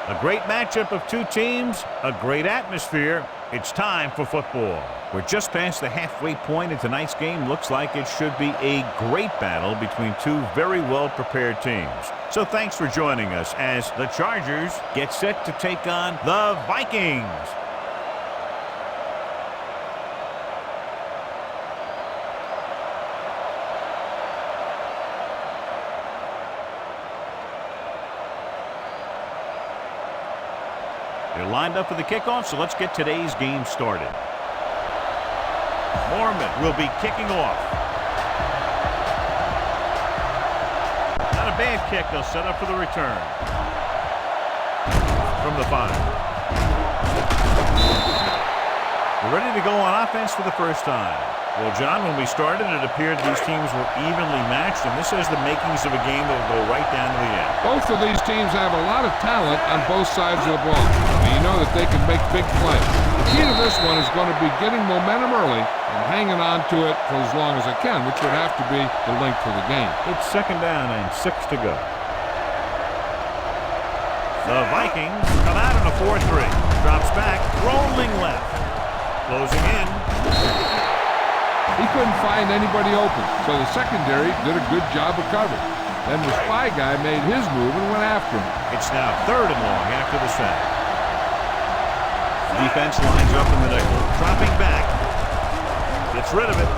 A great matchup of two teams, a great atmosphere. It's time for football. We're just past the halfway point in tonight's game. Looks like it should be a great battle between two very well-prepared teams. So thanks for joining us as the Chargers get set to take on the Vikings. They're lined up for the kickoff, so let's get today's game started. Mormon will be kicking off. Not a bad kick. They'll set up for the return. From the 5. We're ready to go on offense for the first time. Well, John, when we started, it appeared these teams were evenly matched, and this has the makings of a game that will go right down to the end. Both of these teams have a lot of talent on both sides of the ball, and you know that they can make big plays. The key to this one is going to be getting momentum early and hanging on to it for as long as it can, which would have to be the length of the game. It's 2nd down and 6 to go. The Vikings come out in a 4-3. Drops back, rolling left. Closing in. He couldn't find anybody open, so the secondary did a good job of covering. Then the spy guy made his move and went after him. It's now 3rd and long after the sack. Defense lines up in the nickel, dropping back. Gets rid of it.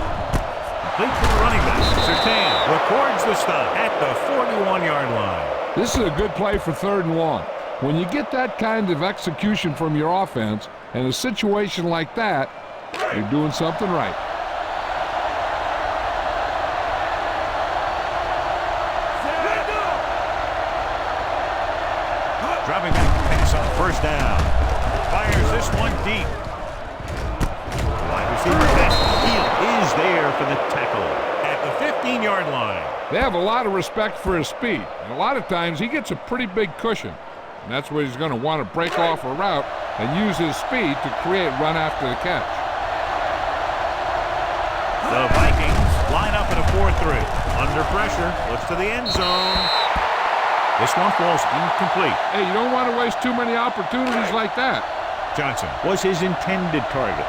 Complete to the running back. Surtain records the stop at the 41-yard line. This is a good play for 3rd and long. When you get that kind of execution from your offense in a situation like that, you're doing something right. Dropping back to pass on 1st down. Fires this one deep. Wide receiver Hill is there for the tackle at the 15-yard line. They have a lot of respect for his speed, and a lot of times he gets a pretty big cushion. And that's where he's going to want to break off a route and use his speed to create run after the catch. The Vikings line up in a 4-3. Under pressure, looks to the end zone. This one falls incomplete. Hey, you don't want to waste too many opportunities like that. Johnson was his intended target.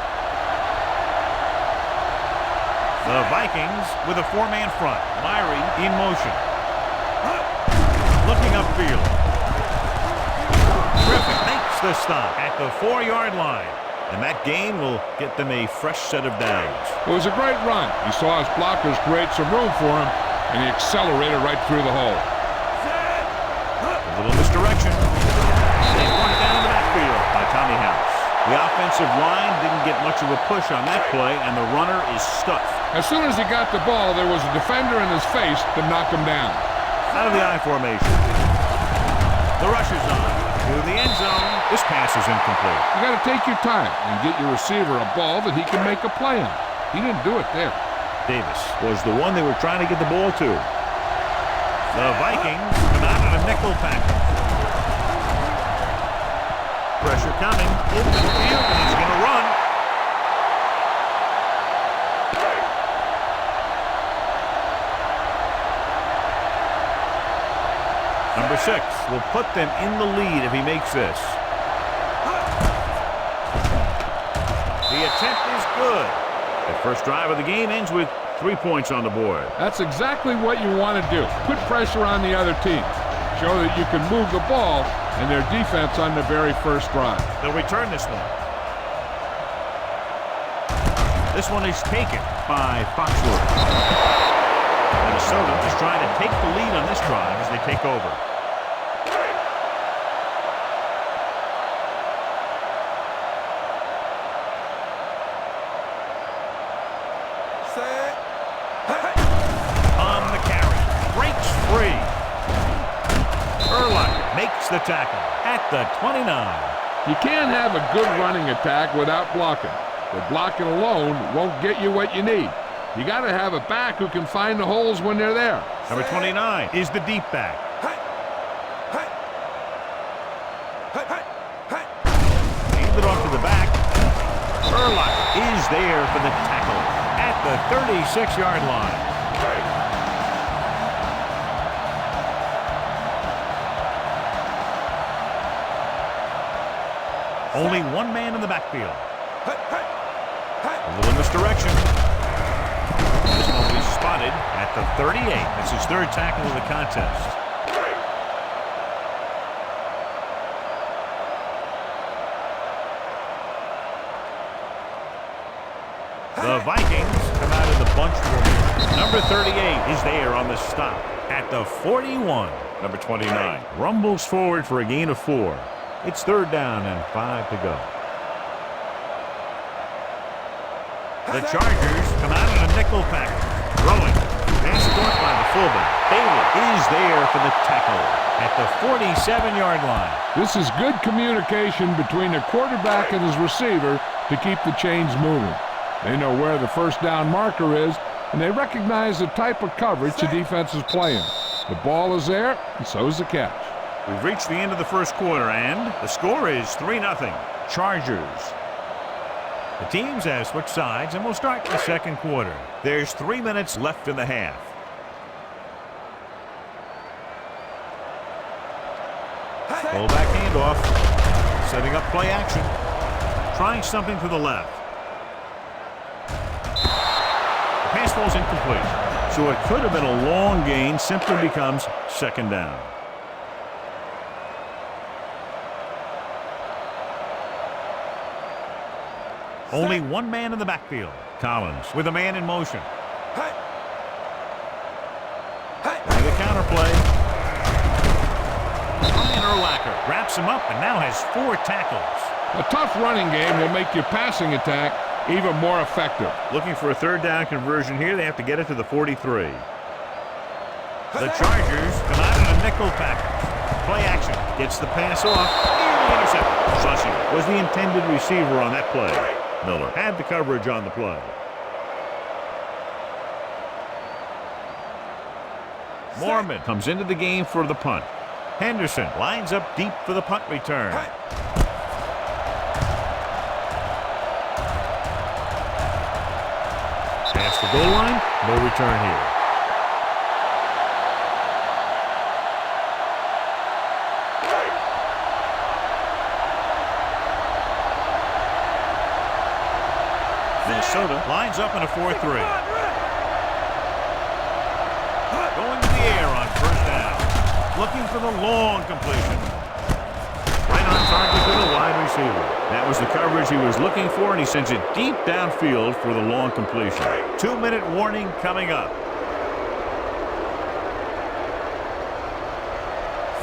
The Vikings with a 4-man front. Myrie in motion. Looking upfield. Griffin makes the stop at the 4-yard line. And that gain will get them a fresh set of downs. It was a great run. He saw his blockers create some room for him, and he accelerated right through the hole. A little misdirection. They run it down in the backfield by Tommy House. The offensive line didn't get much of a push on that play, and the runner is stuffed. As soon as he got the ball, there was a defender in his face to knock him down. Out of the I formation. The rush is on. To the end zone. This pass is incomplete. You got to take your time and get your receiver a ball that he can make a play on. He didn't do it there. Davis was the one they were trying to get the ball to. The Vikings come out in a nickel package. Pressure coming. Open field, and he's going to run. Number 6 will put them in the lead if he makes this. The attempt is good. The first drive of the game ends with 3 points on the board. That's exactly what you want to do. Put pressure on the other team. Show that you can move the ball and their defense on the very first drive. They'll return this one. This one is taken by Foxworth. Minnesota is trying to take the lead on this drive as they take over. On the carry. Breaks free. Makes the tackle at the 29. You can't have a good running attack without blocking. But blocking alone won't get you what you need. You got to have a back who can find the holes when they're there. Number 29 is the deep back. Hand it off to the back. Is there for the tackle at the 36-yard line. Only one man in the backfield. A little misdirection. This one will be spotted at the 38. That's his third tackle of the contest. The Vikings come out of the bunch warmer. Number 38 is there on the stop at the 41. Number 29 rumbles forward for a gain of 4. It's third down and 5 to go. The Chargers come out in a nickel package. Throwing. Pass caught by the fullback. Bailey is there for the tackle at the 47-yard line. This is good communication between the quarterback and his receiver to keep the chains moving. They know where the first down marker is, and they recognize the type of coverage the defense is playing. The ball is there, and so is the catch. We've reached the end of the first quarter, and the score is 3-0. Chargers. The teams have switched sides, and we'll start the second quarter. There's 3 minutes left in the half. Fullback handoff. Setting up play action. Trying something to the left. The pass falls incomplete. So it could have been a long gain, simply becomes second down. Only one man in the backfield. Collins with a man in motion. And the counter play. Ryan Urlacher wraps him up and now has 4 tackles. A tough running game will make your passing attack even more effective. Looking for a third down conversion here. They have to get it to the 43. The Chargers come out in a nickel package. Play action. Gets the pass off. Nearly intercepted. Sussy was the intended receiver on that play. Miller had the coverage on the play. Mormon comes into the game for the punt. Henderson lines up deep for the punt return. Past the goal line, no return here. Minnesota lines up in a 4-3. Going to the air on first down. Looking for the long completion. Right on target to the wide receiver. That was the coverage he was looking for, and he sends it deep downfield for the long completion. 2-minute warning coming up.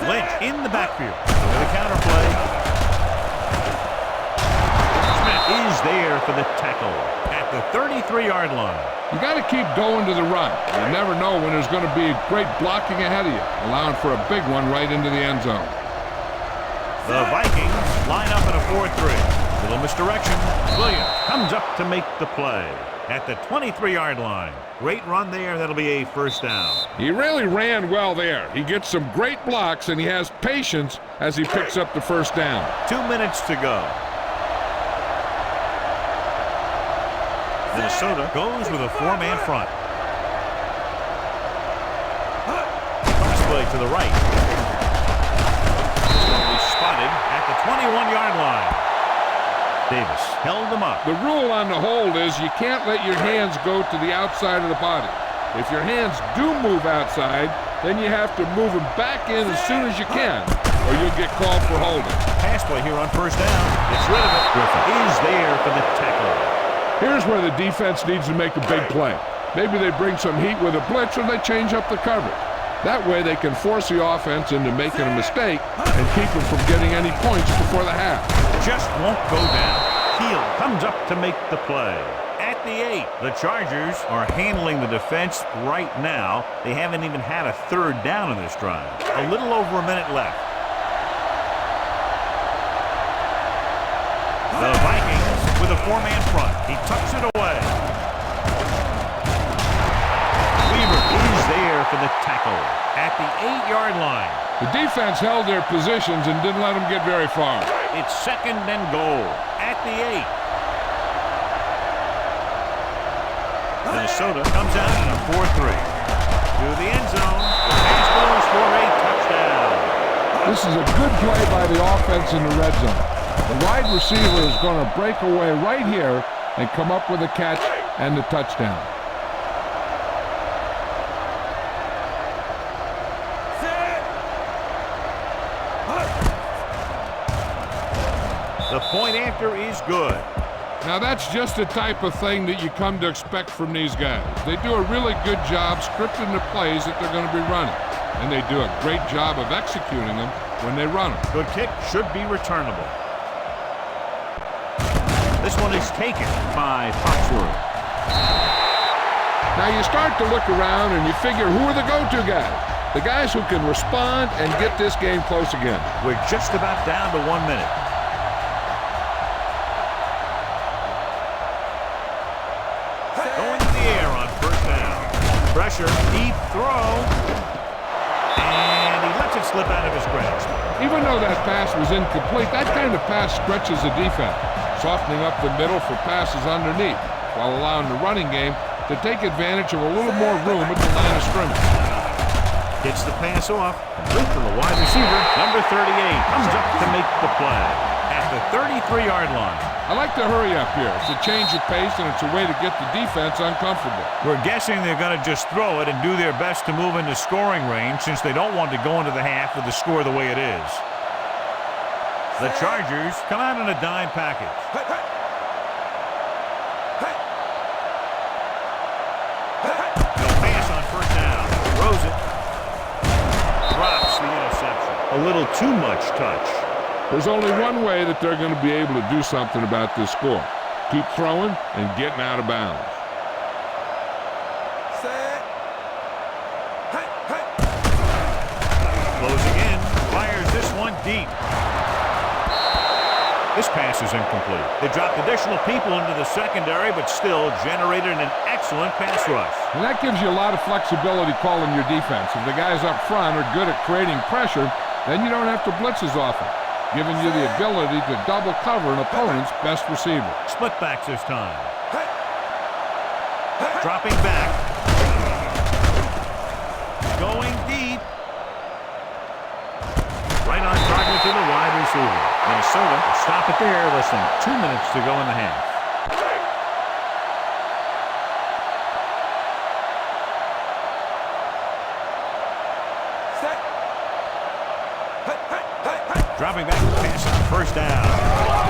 Lynch in the backfield with a counter play. Smith is there for the tackle at the 33-yard line. You got to keep going to the run. You never know when there's going to be great blocking ahead of you, allowing for a big one right into the end zone. The Vikings line up in a 4-3. Little misdirection. Williams comes up to make the play at the 23-yard line. Great run there. That'll be a first down. He really ran well there. He gets some great blocks, and he has patience as he picks up the first down. 2 minutes to go. Minnesota goes with a 4-man front. Pass play to the right. Will be spotted at the 21-yard line. Davis held him up. The rule on the hold is you can't let your hands go to the outside of the body. If your hands do move outside, then you have to move them back in as soon as you can, or you'll get called for holding. Pass play here on first down. Gets rid of it. Griffin is there for the tackle. Here's where the defense needs to make a big play. Maybe they bring some heat with a blitz, or they change up the coverage. That way they can force the offense into making a mistake and keep them from getting any points before the half. Just won't go down. Heel comes up to make the play. At the 8, the Chargers are handling the defense right now. They haven't even had a third down in this drive. A little over a minute left. The Vikings with a 4-man front. He tucks it away. Weaver is there for the tackle at the 8-yard line. The defense held their positions and didn't let them get very far. It's second and goal at the 8. Minnesota comes out in a 4-3. To the end zone. The pass goes for a touchdown. This is a good play by the offense in the red zone. The wide receiver is going to break away right here and come up with a catch and the touchdown. The point after is good. Now that's just the type of thing that you come to expect from these guys. They do a really good job scripting the plays that they're going to be running. And they do a great job of executing them when they run them. Good kick should be returnable. This one is taken by Foxworth. Now you start to look around and you figure, who are the go-to guys? The guys who can respond and get this game close again. We're just about down to 1 minute. Going in the air on first down. Pressure, deep throw. And he lets it slip out of his grasp. Even though that pass was incomplete, that kind of pass stretches the defense, softening up the middle for passes underneath, while allowing the running game to take advantage of a little more room at the line of scrimmage. Gets the pass off, complete to the wide receiver. Number 38 comes up to make the play at the 33-yard line. I like the hurry up here. It's a change of pace, and it's a way to get the defense uncomfortable. We're guessing they're going to just throw it and do their best to move into scoring range since they don't want to go into the half with the score the way it is. The Chargers come out in a dime package. No pass on first down. Throws it. Drops the interception. A little too much touch. There's only one way that they're going to be able to do something about this score. Keep throwing and getting out of bounds. Closing in. Fires this one deep. This pass is incomplete. They dropped additional people into the secondary, but still generated an excellent pass rush. And that gives you a lot of flexibility calling your defense. If the guys up front are good at creating pressure, then you don't have to blitz as often, giving you the ability to double cover an opponent's best receiver. Split backs this time. Dropping back. Going deep. Right on target to the wide receiver. Minnesota will stop it there. Less than 2 minutes to go in the half. Dropping back to pass on first down.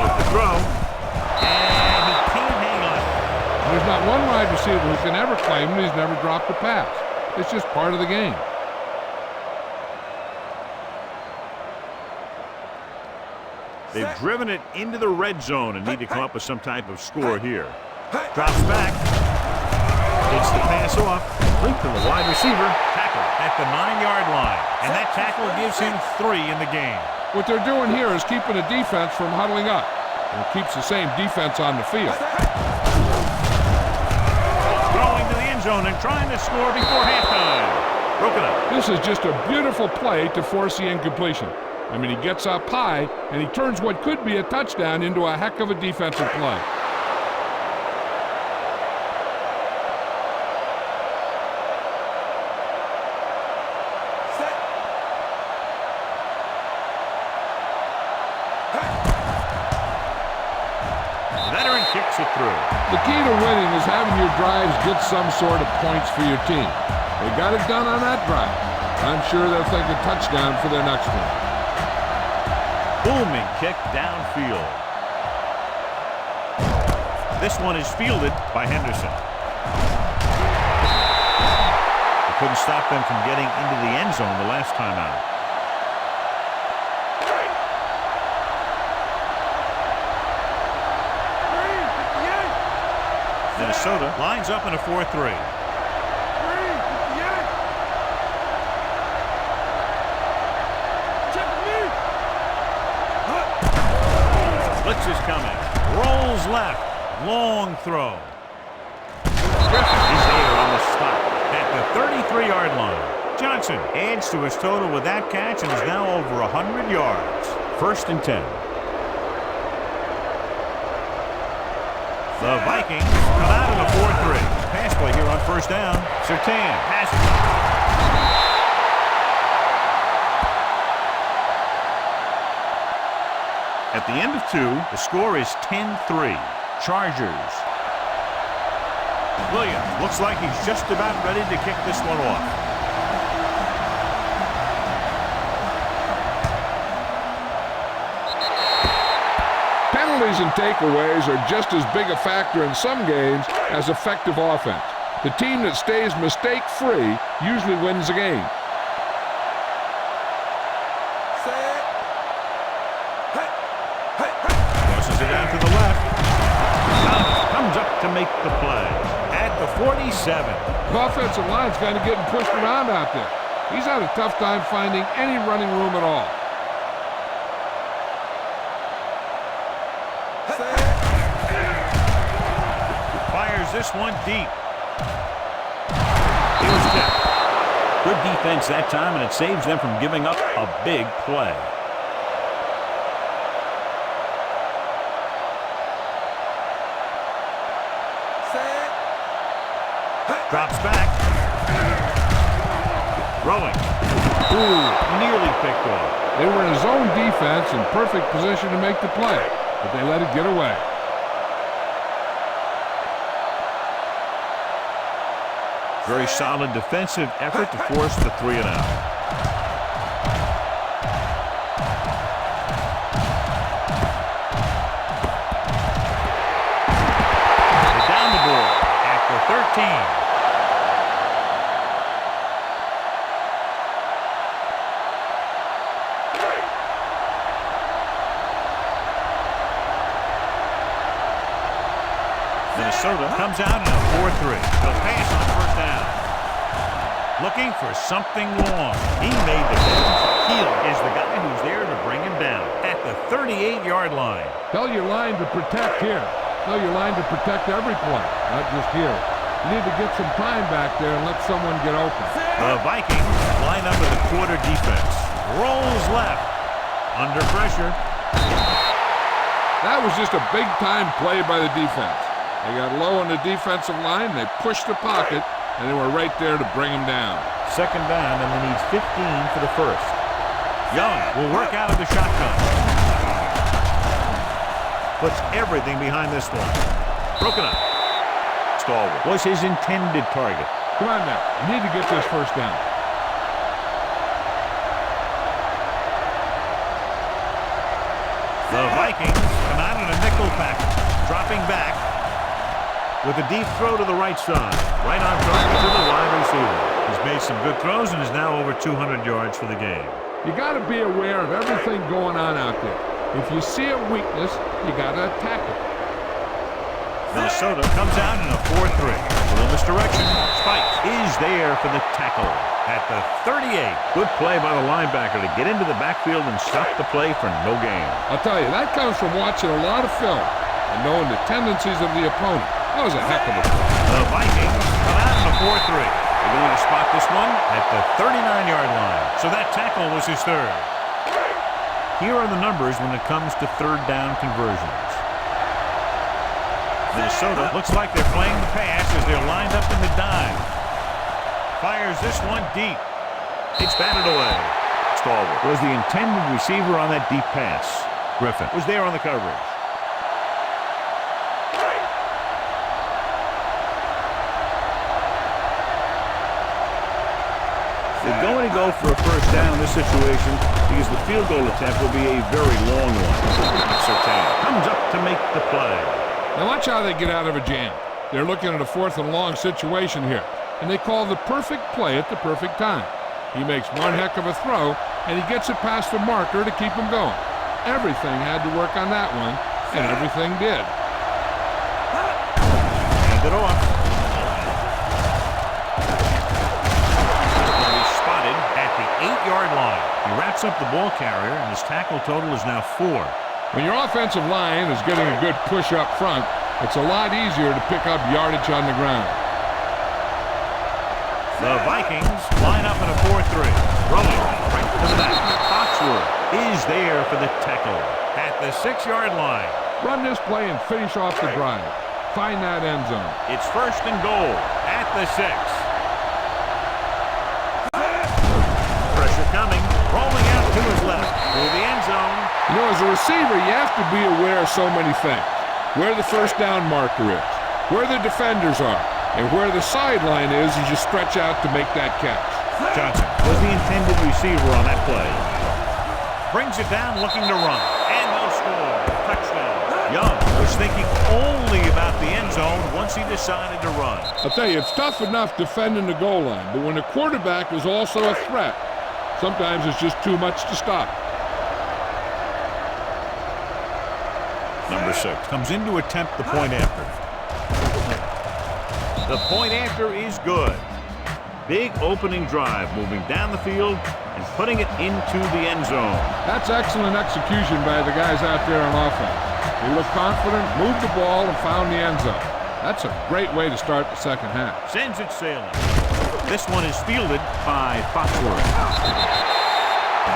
With the throw. And he can't hang on. There's not one wide receiver who can ever claim that he's never dropped a pass. It's just part of the game. They've driven it into the red zone and need to come up with some type of score here. Drops back. Gets the pass off. Complete to the wide receiver. Tackle at the 9-yard line. And that tackle gives him 3 in the game. What they're doing here is keeping the defense from huddling up. And it keeps the same defense on the field. Throwing to the end zone and trying to score before halftime. Broken up. This is just a beautiful play to force the incompletion. I mean, he gets up high, and he turns what could be a touchdown into a heck of a defensive play. The veteran kicks it through. The key to winning is having your drives get some sort of points for your team. They got it done on that drive. I'm sure they'll take a touchdown for their next one. Booming kick downfield. This one is fielded by Henderson. They couldn't stop them from getting into the end zone the last time out. Minnesota lines up in a 4-3. Blitz is coming. Rolls left. Long throw. He's there on the stop at the 33-yard line. Johnson adds to his total with that catch and is now over 100 yards. 1st and 10. The Vikings come out in a 4-3. Pass play here on first down. Surtain passes. At the end of 2, the score is 10-3. Chargers. Williams looks like he's just about ready to kick this one off. Penalties and takeaways are just as big a factor in some games as effective offense. The team that stays mistake-free usually wins the game. Crosses it out to the left. Comes up to make the play. At the 47. The offensive line's kind of getting pushed around out there. He's had a tough time finding any running room at all. Fires this one deep. Here's Jeff. Good defense that time, and it saves them from giving up a big play. Drops back. Throwing. Ooh, nearly picked off. They were in zone defense in perfect position to make the play, but they let it get away. Very solid defensive effort to force the 3-and-out. Down the board at the 13. Minnesota comes out in a 4-3. They'll pass on first down. Looking for something long. He made the catch. Hill is the guy who's there to bring him down at the 38-yard line. Tell your line to protect here. Tell your line to protect every play, not just here. You need to get some time back there and let someone get open. The Vikings line up with a quarter defense. Rolls left. Under pressure. That was just a big-time play by the defense. They got low on the defensive line, they pushed the pocket, and they were right there to bring him down. Second down, and they need 15 for the first. Young will work out of the shotgun. Puts everything behind this one. Broken up. Stallworth was his intended target. Come on now. You need to get this first down. The Vikings come out in a nickel package. Dropping back with a deep throw to the right side. Right on target to the wide receiver. He's made some good throws and is now over 200 yards for the game. You got to be aware of everything going on out there. If you see a weakness, you got to attack it. Minnesota comes out in a 4-3. A little misdirection. Spike is there for the tackle at the 38. Good play by the linebacker to get into the backfield and stop the play for no gain. I'll tell you, that comes from watching a lot of film and knowing the tendencies of the opponent. That was a heck of a play. The Vikings come out in a 4-3. They're going to spot this one at the 39-yard line. So that tackle was his third. Here are the numbers when it comes to third down conversions. Minnesota looks like they're playing the pass as they're lined up in the dime. Fires this one deep. It's batted away. Stallworth was the intended receiver on that deep pass. Griffin was there on the coverage. They're going to go for a first down in this situation because the field goal attempt will be a very long one. Sertan comes up to make the play. Now watch how they get out of a jam. They're looking at a 4th and long situation here, and they call the perfect play at the perfect time. He makes one heck of a throw, and he gets it past the marker to keep him going. Everything had to work on that one, and everything did. Hand it off. He's spotted at the 8-yard line. He wraps up the ball carrier, and his tackle total is now 4. When your offensive line is getting a good push up front, it's a lot easier to pick up yardage on the ground. The Vikings line up in a 4-3. Rolling right to the back. Foxworth is there for the tackle at the 6-yard line. Run this play and finish off the drive. Find that end zone. It's first and goal at the 6. Pressure coming. Rolling out to his left. Through the end zone. You know as a receiver, you have to be aware of so many things. Where the first down marker is, where the defenders are, and where the sideline is as you stretch out to make that catch. Johnson was the intended receiver on that play. Brings it down, looking to run. And they'll score. Touchdown. Young was thinking only about the end zone once he decided to run. I'll tell you, it's tough enough defending the goal line, but when the quarterback is also a threat, sometimes it's just too much to stop. Number 6 comes in to attempt the point after. The point after is good. Big opening drive, moving down the field and putting it into the end zone. That's excellent execution by the guys out there on offense. They looked confident, moved the ball, and found the end zone. That's a great way to start the second half. Sends it sailing. This one is fielded by Foxworth.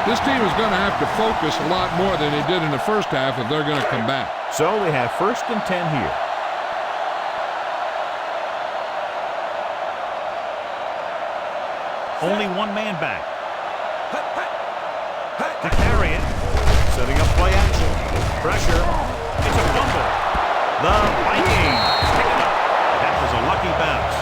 This team is going to have to focus a lot more than they did in the first half if they're going to come back. So they have 1st and 10 here. Only one man back. To carry it. Setting up play action. Pressure. It's a fumble. The Vikings pick it up. That was a lucky bounce.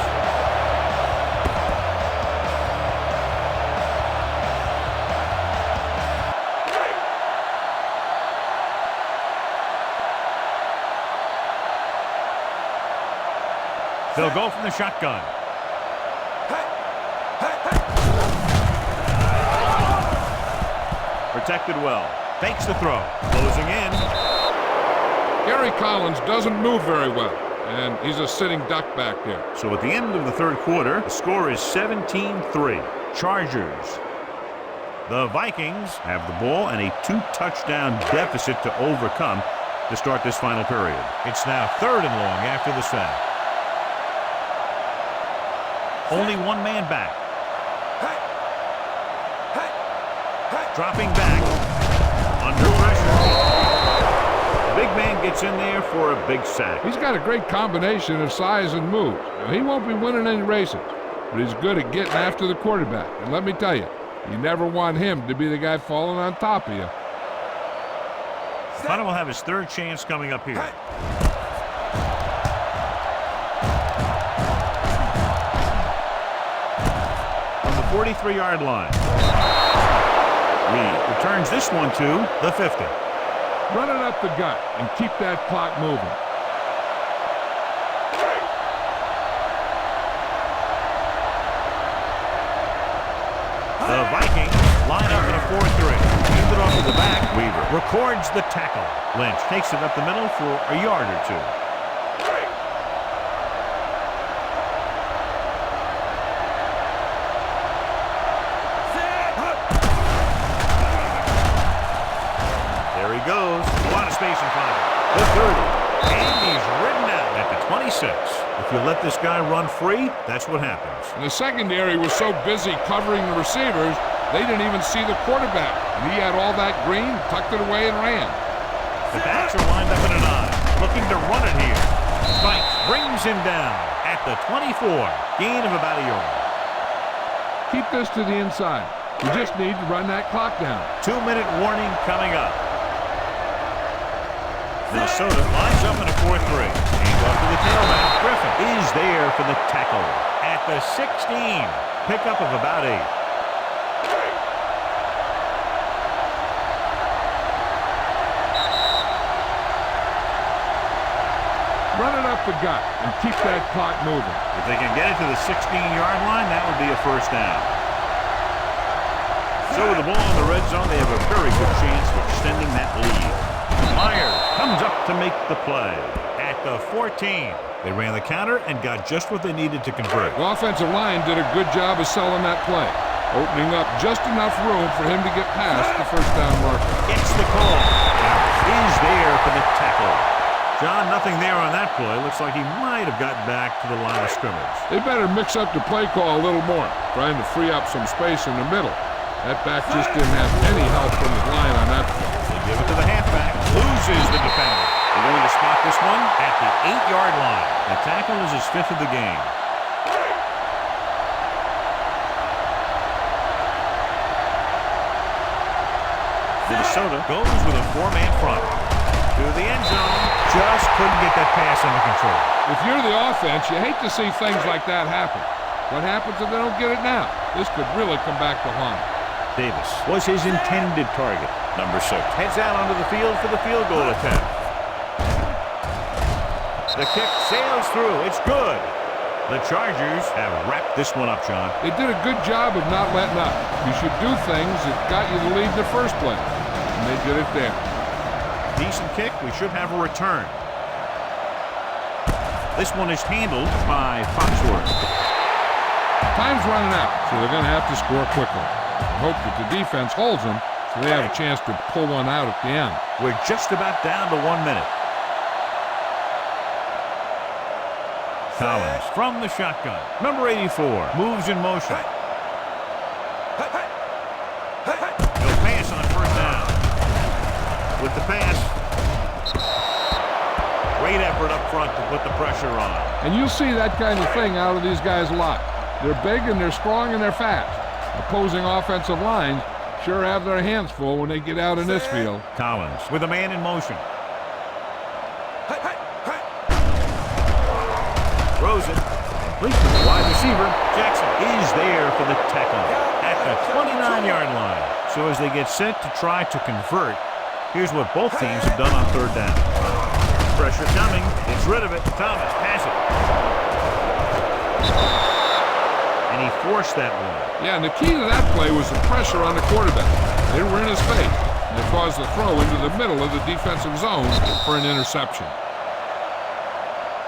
They'll go from the shotgun. Protected well. Fakes the throw. Closing in. Gary Collins doesn't move very well, and he's a sitting duck back there. So at the end of the 3rd quarter, the score is 17-3. Chargers. The Vikings have the ball and a 2-touchdown deficit to overcome to start this final period. It's now 3rd and long after the sack. Only one man back. Dropping back. Under pressure. The big man gets in there for a big sack. He's got a great combination of size and moves. Now, he won't be winning any races, but he's good at getting after the quarterback. And let me tell you, you never want him to be the guy falling on top of you. Hunter will have his 3rd chance coming up here. From the 43-yard line. Reed returns this one to the 50. Run it up the gut and keep that clock moving. The Vikings line up in a 4-3. Hand it off to the back. Weaver records the tackle. Lynch takes it up the middle for a yard or 2. There he goes. A lot of space in front of him. The 30. And he's ridden out at the 26. If you let this guy run free, that's what happens. And the secondary was so busy covering the receivers, they didn't even see the quarterback. And he had all that green, tucked it away, and ran. The backs are lined up in an eye, looking to run it here. Spikes brings him down at the 24. Gain of about a yard. Keep this to the inside. You just need to run that clock down. 2-minute warning coming up. Minnesota lines up in a 4-3. Hands off to the tailback. Griffin is there for the tackle. At the 16. Pickup of about 8. Run it up the gut and keep that clock moving. If they can get it to the 16-yard line, that would be a 1st down. So with the ball in the red zone, they have a very good chance of extending that lead. Myers comes up to make the play. At the 14, they ran the counter and got just what they needed to convert. The offensive line did a good job of selling that play, opening up just enough room for him to get past the 1st down marker. It's the call. Is there for the tackle. John, nothing there on that play. Looks like he might have gotten back to the line of scrimmage. They better mix up the play call a little more, trying to free up some space in the middle. That back just didn't have any help from his line on that play. They give it to the halfback. Loses the defender. They're going to spot this one at the 8-yard line. The tackle is his 5th of the game. Minnesota goes with a 4-man front. To the end zone. Just couldn't get that pass under control. If you're the offense, you hate to see things like that happen. What happens if they don't get it now? This could really come back to haunt. Davis was his intended target. Number 6 heads out onto the field for the field goal attempt. The kick sails through. It's good. The Chargers have wrapped this one up, John. They did a good job of not letting up. You should do things that got you the lead in the first place. And they did it there. Decent kick. We should have a return. This one is handled by Foxworth. Time's running out, so they're going to have to score quickly. I hope that the defense holds them so they have a chance to pull one out at the end. We're just about down to 1 minute. Collins from the shotgun. Number 84 moves in motion. He'll pass on first down. With the pass. Great effort up front to put the pressure on. And you'll see that kind of thing out of these guys a lot. They're big and they're strong and they're fast. Opposing offensive lines sure have their hands full when they get out in this field. Collins with a man in motion. Throws it. Complete to the wide receiver. Jackson is there for the tackle at the 29-yard line. So as they get set to try to convert, here's what both teams have done on third down. Pressure coming. Gets rid of it. Thomas has it. And he forced that one. Yeah, and the key to that play was the pressure on the quarterback. They were in his face. And it caused the throw into the middle of the defensive zone for an interception.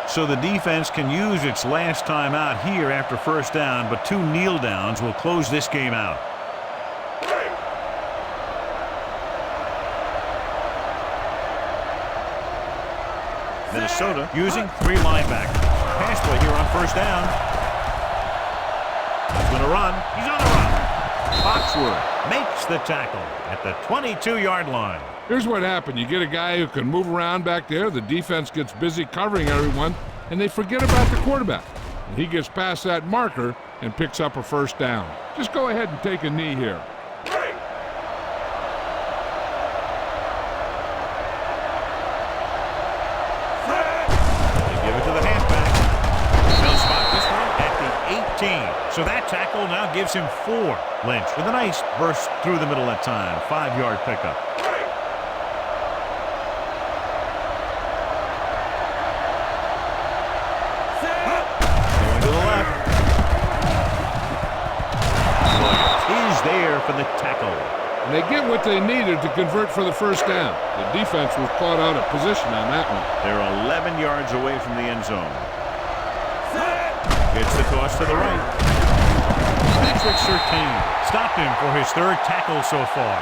So the defense can use its last time out here after first down, but 2 kneel downs will close this game out. Minnesota using 3 linebackers. Pass play here on first down. He's going to run. He's on the run. Foxworth makes the tackle at the 22-yard line. Here's what happened. You get a guy who can move around back there. The defense gets busy covering everyone, and they forget about the quarterback. And he gets past that marker and picks up a first down. Just go ahead and take a knee here. So that tackle now gives him 4. Lynch with a nice burst through the middle that time. 5-yard pickup. Going to the left. Williams is there for the tackle. And they get what they needed to convert for the first down. The defense was caught out of position on that one. They're 11 yards away from the end zone. Gets the toss to the right. Patrick Surtain stopped him for his 3rd tackle so far.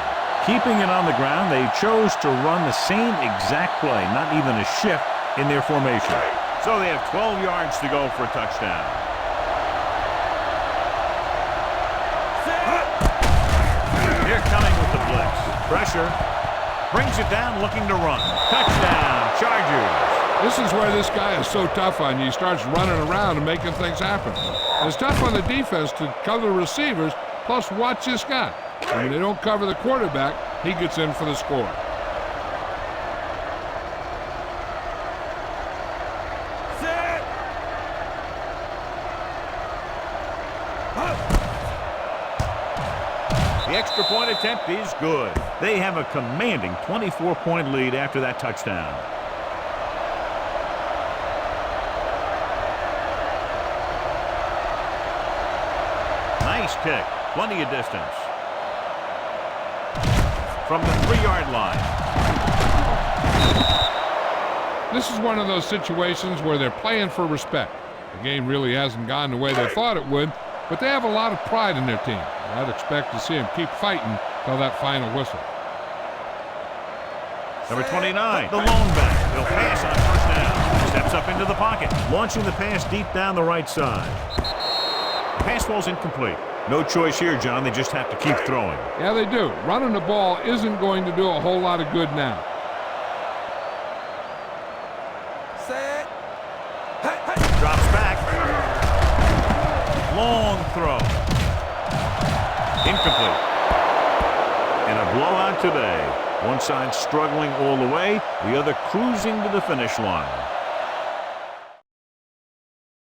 Keeping it on the ground, they chose to run the same exact play, not even a shift in their formation. So they have 12 yards to go for a touchdown. They're coming with the blitz. Pressure. Brings it down, looking to run. Touchdown, Chargers. This is where this guy is so tough on you. He starts running around and making things happen. It's tough on the defense to cover receivers, plus watch this guy. And when they don't cover the quarterback, he gets in for the score. The extra point attempt is good. They have a commanding 24-point lead after that touchdown. Nice kick. Plenty of distance. From the 3-yard line. This is one of those situations where they're playing for respect. The game really hasn't gone the way they thought it would, but they have a lot of pride in their team. I'd expect to see them keep fighting till that final whistle. Number 29, the lone back. He'll pass on first down. Steps up into the pocket, launching the pass deep down the right side. The pass ball's incomplete. No choice here, John. They just have to keep throwing. Yeah, they do. Running the ball isn't going to do a whole lot of good now. Set. Drops back. Long throw. Incomplete. And a blowout today. One side struggling all the way, the other cruising to the finish line.